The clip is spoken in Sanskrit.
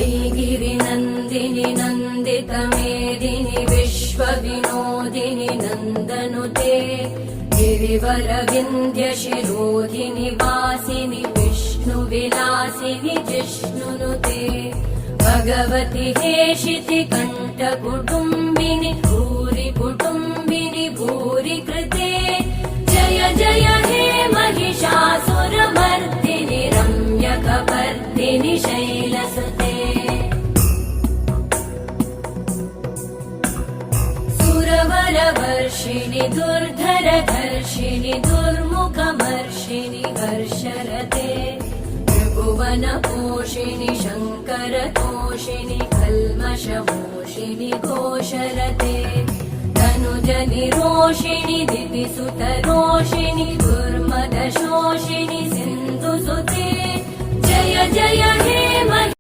वैगिरिनन्दिनि नन्दितमेदिनि विश्वविनोदिनि नन्दनुते गिरिवरविन्द्यशिरोधिनि वासिनि विष्णुविलासिनि जिष्णुनुते भगवति हेशिति कण्ठकुटुम्बिनि भूरि कुटुम्बिनि भूरि कृते जय जय हे महिषासुरमर्दिनि रम्यकपर्दिनि शैलसुते सुरवरवर्षिणि दुर्धरधर्षिणि दुर्मुखमर्षिणि हर्षरते त्रिभुवनपोषिणि शङ्करतोषिणि कल्मषमोषिणि घोषरते धनुजनिरोषिणि दितिसुतरोषिणि दुर्मदशोषिणि सिन्धुसुते जय जय हे